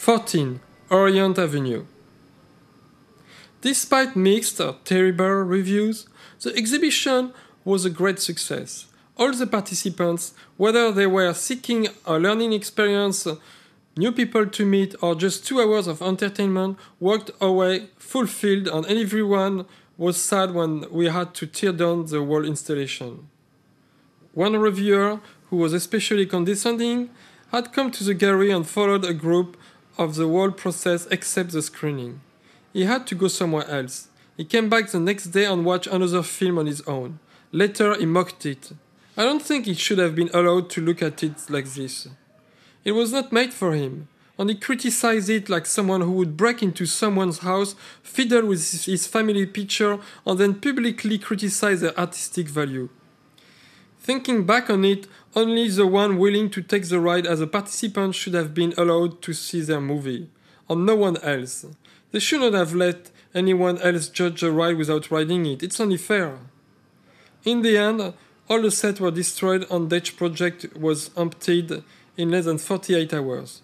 14. Orient Avenue. Despite mixed or terrible reviews, the exhibition was a great success. All the participants, whether they were seeking a learning experience, new people to meet, or just 2 hours of entertainment, walked away fulfilled, and everyone was sad when we had to tear down the whole installation. One reviewer, who was especially condescending, had come to the gallery and followed a group of the whole process except the screening. He had to go somewhere else. He came back the next day and watched another film on his own. Later, he mocked it. I don't think he should have been allowed to look at it like this. It was not made for him, and he criticized it like someone who would break into someone's house, fiddle with his family picture, and then publicly criticize their artistic value. Thinking back on it, only the one willing to take the ride as a participant should have been allowed to see their movie, and no one else. They should not have let anyone else judge the ride without riding it. It's only fair. In the end, all the sets were destroyed and the project was emptied in less than 48 hours.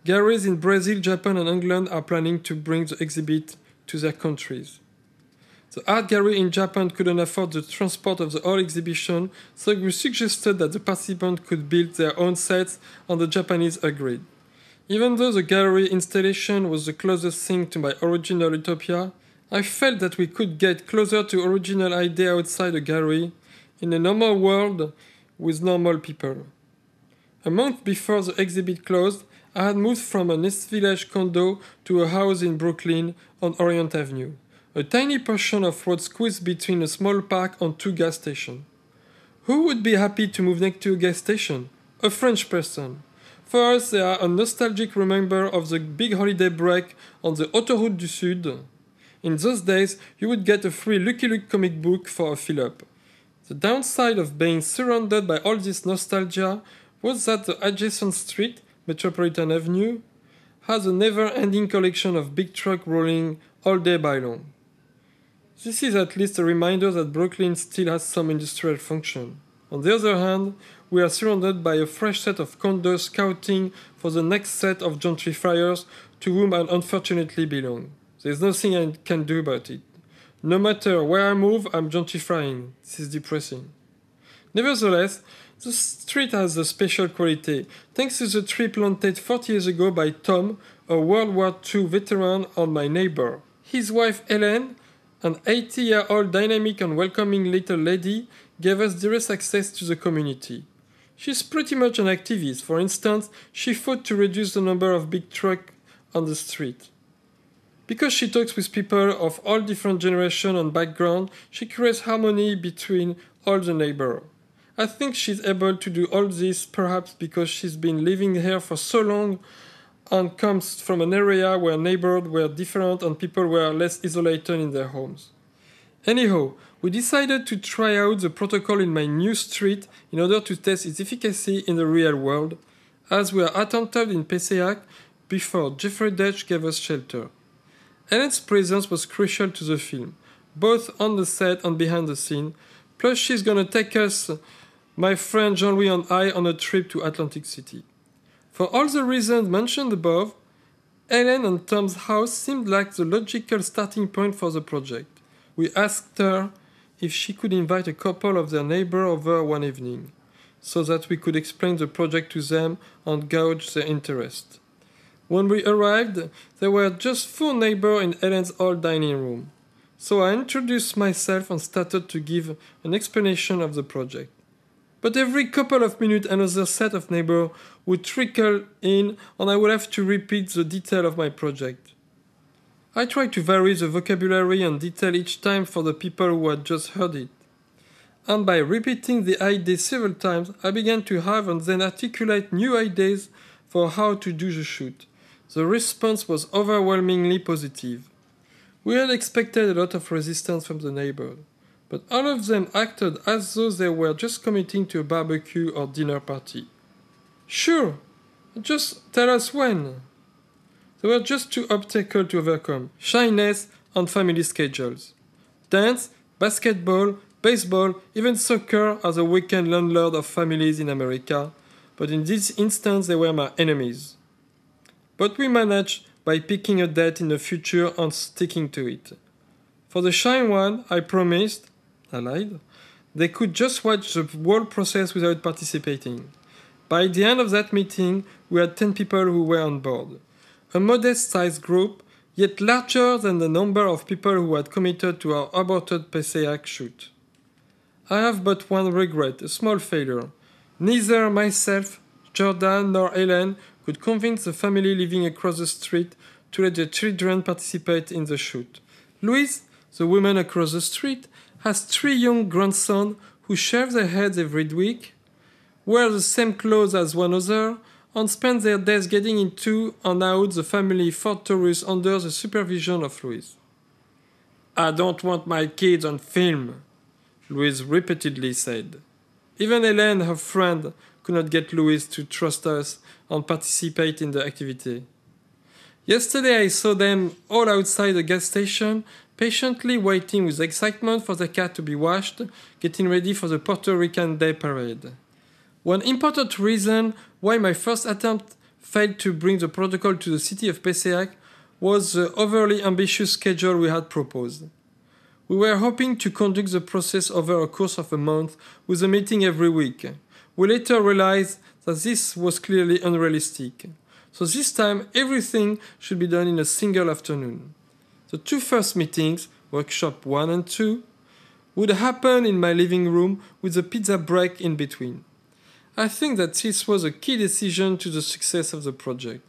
Galleries in Brazil, Japan and England are planning to bring the exhibit to their countries. The art gallery in Japan couldn't afford the transport of the whole exhibition, so we suggested that the participants could build their own sets, and the Japanese agreed. Even though the gallery installation was the closest thing to my original utopia, I felt that we could get closer to original idea outside the gallery, in a normal world with normal people. A month before the exhibit closed, I had moved from an East Village condo to a house in Brooklyn on Orient Avenue. A tiny portion of road squeezed between a small park and 2 gas stations. Who would be happy to move next to a gas station? A French person. For us, they are a nostalgic reminder of the big holiday break on the Autoroute du Sud. In those days, you would get a free Lucky Luke comic book for a fill-up. The downside of being surrounded by all this nostalgia was that the adjacent street, Metropolitan Avenue, has a never-ending collection of big trucks rolling all day by long. This is at least a reminder that Brooklyn still has some industrial function. On the other hand, we are surrounded by a fresh set of condos scouting for the next set of gentrifiers to whom I unfortunately belong. There is nothing I can do about it. No matter where I move, I'm gentrifying. This is depressing. Nevertheless, the street has a special quality, thanks to the tree planted 40 years ago by Tom, a World War II veteran and my neighbor. His wife Helen, an 80-year-old dynamic and welcoming little lady, gave us direct access to the community. She's pretty much an activist. For instance, she fought to reduce the number of big trucks on the street. Because she talks with people of all different generations and backgrounds, she creates harmony between all the neighbors. I think she's able to do all this perhaps because she's been living here for so long and comes from an area where neighbors were different and people were less isolated in their homes. Anyhow, we decided to try out the protocol in my new street in order to test its efficacy in the real world, as we are attentive in Pesseac before Jeffrey Dutch gave us shelter. Helen's presence was crucial to the film, both on the set and behind the scene, plus she's gonna take us, my friend Jean-Louis and I, on a trip to Atlantic City. For all the reasons mentioned above, Helen and Tom's house seemed like the logical starting point for the project. We asked her if she could invite a couple of their neighbors over one evening, so that we could explain the project to them and gauge their interest. When we arrived, there were just 4 neighbors in Helen's old dining room, so I introduced myself and started to give an explanation of the project. But every couple of minutes another set of neighbors would trickle in and I would have to repeat the detail of my project. I tried to vary the vocabulary and detail each time for the people who had just heard it. And by repeating the idea several times, I began to have and then articulate new ideas for how to do the shoot. The response was overwhelmingly positive. We had expected a lot of resistance from the neighbors, but all of them acted as though they were just committing to a barbecue or dinner party. Sure, just tell us when. There were just 2 obstacles to overcome: shyness and family schedules. Dance, basketball, baseball, even soccer are the weekend landlord of families in America, but in this instance they were my enemies. but we managed by picking a date in the future and sticking to it. For the Shine one, I promised, I lied, they could just watch the whole process without participating. By the end of that meeting, we had 10 people who were on board. A modest-sized group, yet larger than the number of people who had committed to our aborted PCAC shoot. I have but one regret, a small failure. Neither myself, Jordan, nor Helen could convince the family living across the street to let their children participate in the shoot. Louise, the woman across the street, has 3 young grandsons who shave their heads every week, wear the same clothes as one another, and spend their days getting into and out the family Ford Taurus under the supervision of Louise. I don't want my kids on film, Louise repeatedly said. Even Hélène, her friend, could not get Louise to trust us and participate in the activity. Yesterday I saw them all outside the gas station, patiently waiting with excitement for the cat to be washed, getting ready for the Puerto Rican Day Parade. One important reason why my first attempt failed to bring the protocol to the city of Peseac was the overly ambitious schedule we had proposed. We were hoping to conduct the process over a course of a month with a meeting every week. We later realized that this was clearly unrealistic. So this time, everything should be done in a single afternoon. The 2 first meetings, workshop 1 and 2, would happen in my living room with a pizza break in between. I think that this was a key decision to the success of the project.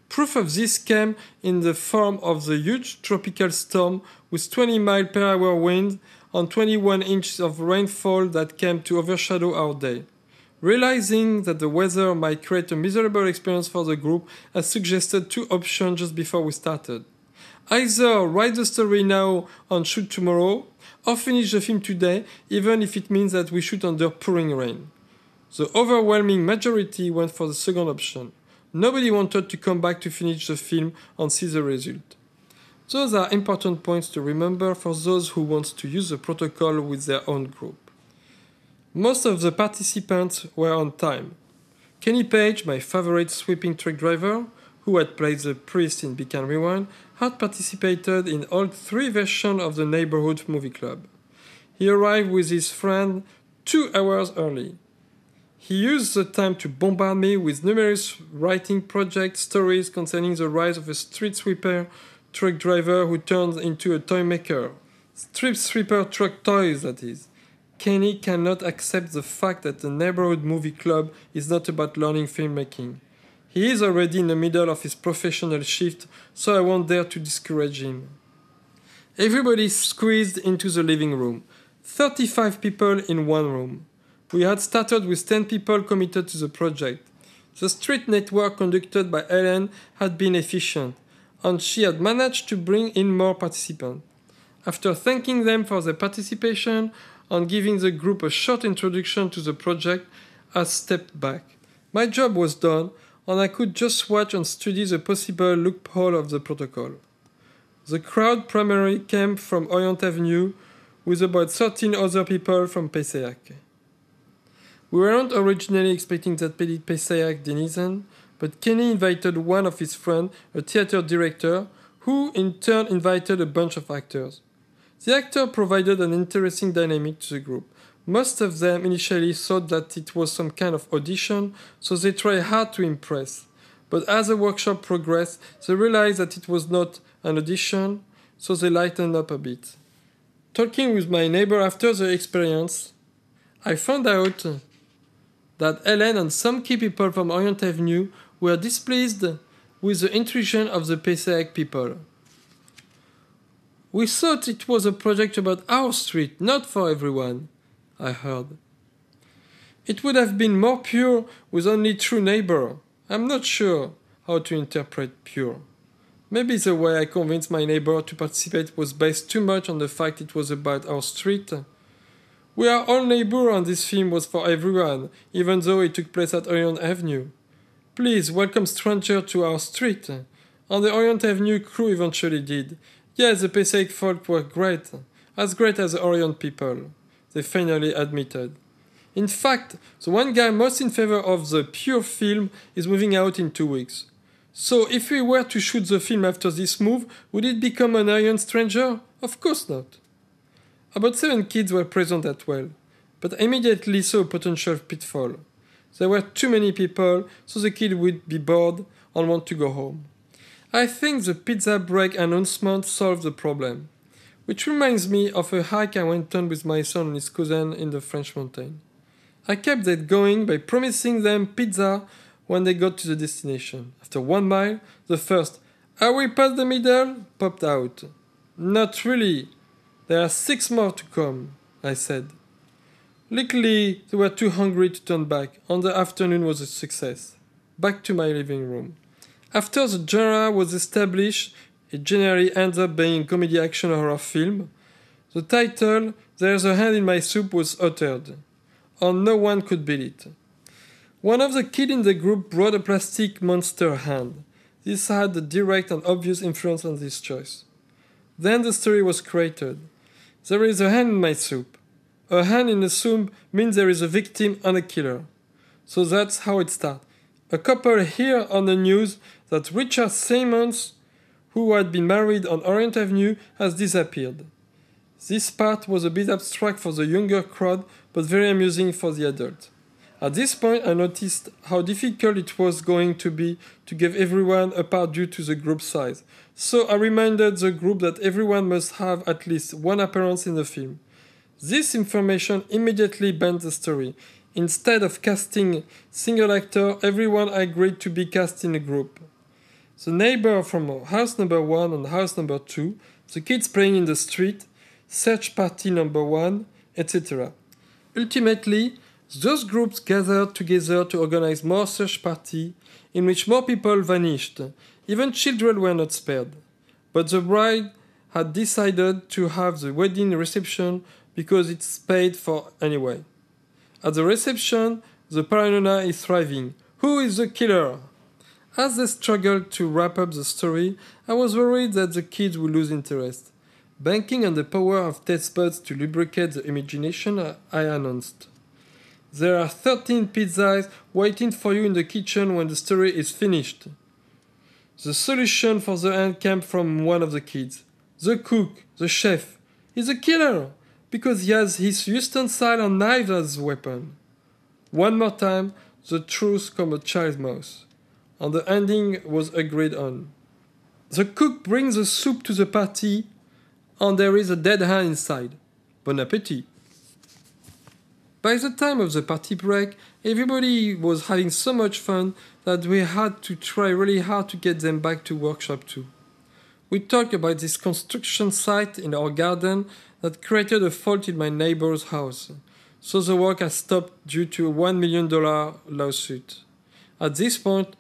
Proof of this came in the form of the huge tropical storm with 20-mile-per-hour wind and 21 inches of rainfall that came to overshadow our day. Realizing that the weather might create a miserable experience for the group, I suggested 2 options just before we started. Either write the story now and shoot tomorrow, or finish the film today, even if it means that we shoot under pouring rain. The overwhelming majority went for the second option. Nobody wanted to come back to finish the film and see the result. Those are important points to remember for those who want to use the protocol with their own group. Most of the participants were on time. Kenny Page, my favorite sweeping truck driver, who had played the priest in Beacon Rewind, had participated in all 3 versions of the neighborhood movie club. He arrived with his friend 2 hours early. He used the time to bombard me with numerous writing project stories concerning the rise of a street sweeper truck driver who turned into a toy maker. Street sweeper truck toys, that is. Kenny cannot accept the fact that the neighborhood movie club is not about learning filmmaking. He is already in the middle of his professional shift, so I won't dare to discourage him. Everybody squeezed into the living room. 35 people in one room. We had started with 10 people committed to the project. The street network conducted by Helen had been efficient, and she had managed to bring in more participants. After thanking them for their participation and giving the group a short introduction to the project, I stepped back. My job was done, and I could just watch and study the possible loophole of the protocol. The crowd primarily came from Orient Avenue, with about 13 other people from Peseac. We weren't originally expecting that Peseac Denizen, but Kenny invited one of his friends, a theater director, who in turn invited a bunch of actors. The actor provided an interesting dynamic to the group. Most of them initially thought that it was some kind of audition, so they tried hard to impress. But as the workshop progressed, they realized that it was not an audition, so they lightened up a bit. Talking with my neighbor after the experience, I found out that Helen and some key people from Orient Avenue were displeased with the intrusion of the Peseac people. We thought it was a project about our street, not for everyone, I heard. It would have been more pure with only true neighbor. I'm not sure how to interpret pure. Maybe the way I convinced my neighbor to participate was based too much on the fact it was about our street. We are all neighbors and this film was for everyone, even though it took place at Orient Avenue. Please welcome strangers to our street. And the Orient Avenue crew eventually did. Yes, the Passaic folk were great as the Orient people, they finally admitted. In fact, the one guy most in favor of the pure film is moving out in 2 weeks. So if we were to shoot the film after this move, would it become an Aryan stranger? Of course not. About 7 kids were present as well, but immediately saw a potential pitfall. There were too many people, so the kid would be bored and want to go home. I think the pizza break announcement solved the problem. Which reminds me of a hike I went on with my son and his cousin in the French mountain. I kept that going by promising them pizza when they got to the destination. After 1 mile, the first "Are we past the middle?" popped out. "Not really. There are 6 more to come," I said. Luckily, they were too hungry to turn back, and the afternoon was a success. Back to my living room. After the genre was established, it generally ends up being a comedy action horror film. The title, "There's a Hand in My Soup," was uttered, and no one could beat it. One of the kids in the group brought a plastic monster hand. This had a direct and obvious influence on this choice. Then the story was created. There is a hand in my soup. A hand in a soup means there is a victim and a killer. So that's how it starts. A couple hear on the news that Richard Simmons, who had been married on Orient Avenue, has disappeared. This part was a bit abstract for the younger crowd, but very amusing for the adult. At this point, I noticed how difficult it was going to be to give everyone a part due to the group size. So I reminded the group that everyone must have at least one appearance in the film. This information immediately bent the story. Instead of casting single actor, everyone agreed to be cast in a group. The neighbor from house number 1 and house number 2, the kids playing in the street, search party number 1, etc. Ultimately, those groups gathered together to organize more search parties in which more people vanished. Even children were not spared. But the bride had decided to have the wedding reception because it's paid for anyway. At the reception, the paranoia is thriving. Who is the killer? As they struggled to wrap up the story, I was worried that the kids would lose interest. Banking on the power of taste buds to lubricate the imagination, I announced. There are 13 pizzas waiting for you in the kitchen when the story is finished. The solution for the end came from one of the kids. The cook, the chef, is a killer because he has his utensil and knife as a weapon. One more time, the truth from a child's mouth. And the ending was agreed on. The cook brings the soup to the party, and there is a dead hand inside. Bon appétit. By the time of the party break, everybody was having so much fun that we had to try really hard to get them back to workshop too. We talked about this construction site in our garden that created a fault in my neighbor's house, so the work has stopped due to a $1 million lawsuit. At this point,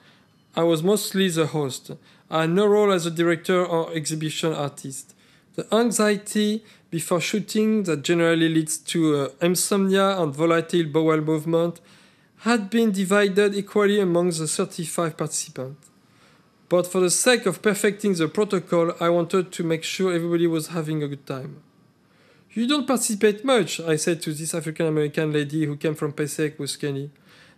I was mostly the host. I had no role as a director or exhibition artist. The anxiety before shooting that generally leads to insomnia and volatile bowel movement had been divided equally among the 35 participants. But for the sake of perfecting the protocol, I wanted to make sure everybody was having a good time. "You don't participate much," I said to this African-American lady who came from Passaic with Kenny.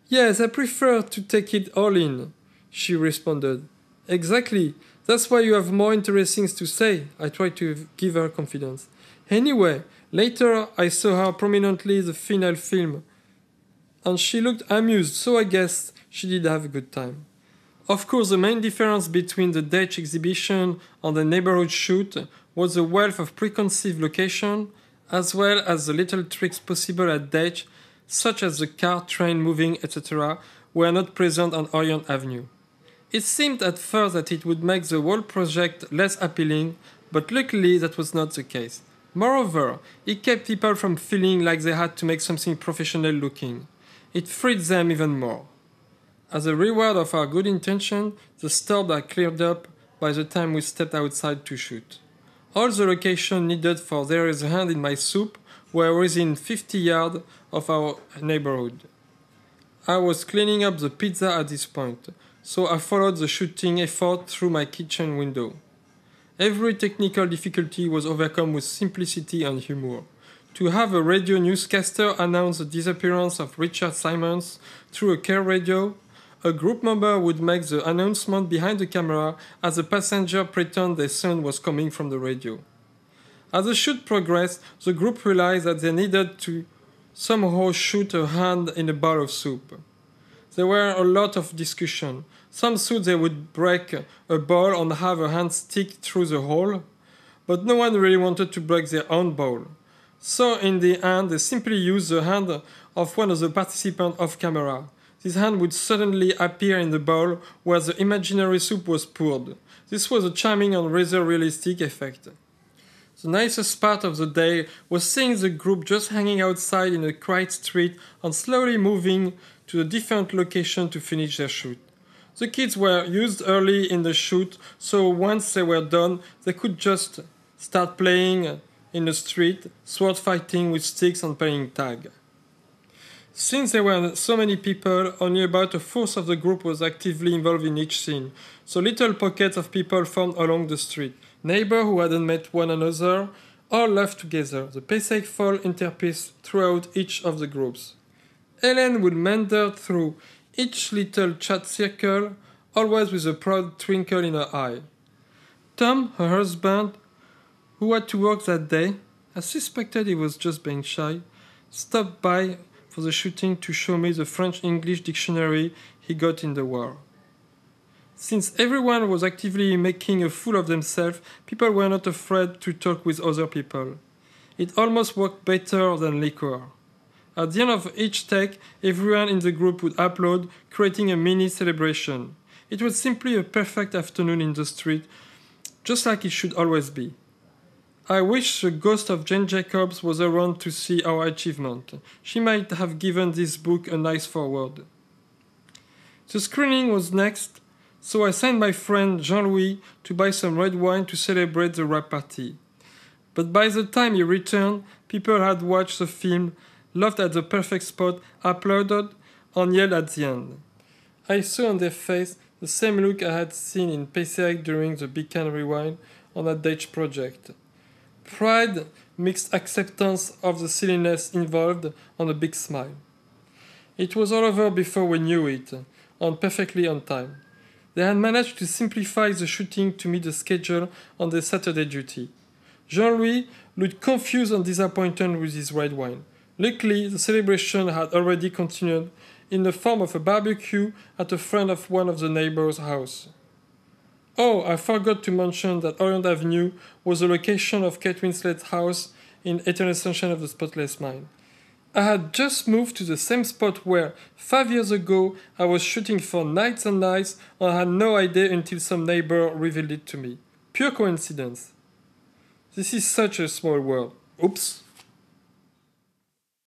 "Yes, I prefer to take it all in," she responded. "Exactly. That's why you have more interesting things to say," I tried to give her confidence. Anyway, later I saw her prominently the final film, and she looked amused, so I guess she did have a good time. Of course, the main difference between the Dutch exhibition and the neighborhood shoot was the wealth of preconceived location, as well as the little tricks possible at Dutch, such as the car, train moving, etc., were not present on Orient Avenue. It seemed at first that it would make the whole project less appealing, but luckily that was not the case. Moreover, it kept people from feeling like they had to make something professional looking. It freed them even more. As a reward of our good intention, the storm had cleared up by the time we stepped outside to shoot. All the locations needed for There Is a Hand in My Soup were within 50 yards of our neighborhood. I was cleaning up the pizza at this point, so I followed the shooting effort through my kitchen window. Every technical difficulty was overcome with simplicity and humor. To have a radio newscaster announce the disappearance of Richard Simmons through a car radio, a group member would make the announcement behind the camera as the passenger pretended their sound was coming from the radio. As the shoot progressed, the group realized that they needed to somehow shoot a hand in a bowl of soup. There were a lot of discussion. Some thought they would break a bowl and have a hand stick through the hole, but no one really wanted to break their own bowl. So in the end, they simply used the hand of one of the participants off camera. This hand would suddenly appear in the bowl where the imaginary soup was poured. This was a charming and rather realistic effect. The nicest part of the day was seeing the group just hanging outside in a quiet street and slowly moving to a different location to finish their shoot. The kids were used early in the shoot, so once they were done, they could just start playing in the street, sword fighting with sticks and playing tag. Since there were so many people, only about a fourth of the group was actively involved in each scene, so little pockets of people formed along the street. Neighbors who hadn't met one another all laughed together. The playful interpiece throughout each of the groups. Helen would meander through each little chat circle, always with a proud twinkle in her eye. Tom, her husband, who had to work that day, I suspected he was just being shy, stopped by for the shooting to show me the French-English dictionary he got in the war. Since everyone was actively making a fool of themselves, people were not afraid to talk with other people. It almost worked better than liquor. At the end of each take, everyone in the group would applaud, creating a mini celebration. It was simply a perfect afternoon in the street, just like it should always be. I wish the ghost of Jane Jacobs was around to see our achievement. She might have given this book a nice foreword. The screening was next, so I sent my friend Jean-Louis to buy some red wine to celebrate the wrap party. But by the time he returned, people had watched the film, laughed at the perfect spot, applauded, and yelled at the end. I saw on their face the same look I had seen in PCI during the Big Can Rewind on that Dutch project. Pride, mixed acceptance of the silliness involved, and a big smile. It was all over before we knew it, and perfectly on time. They had managed to simplify the shooting to meet the schedule on their Saturday duty. Jean-Louis looked confused and disappointed with his red wine. Luckily, the celebration had already continued in the form of a barbecue at a friend of one of the neighbors' house. Oh, I forgot to mention that Orient Avenue was the location of Kate Winslet's house in Eternal Sunshine of the Spotless Mind. I had just moved to the same spot where, 5 years ago, I was shooting for Nights and Nights and I had no idea until some neighbor revealed it to me. Pure coincidence. This is such a small world. Oops.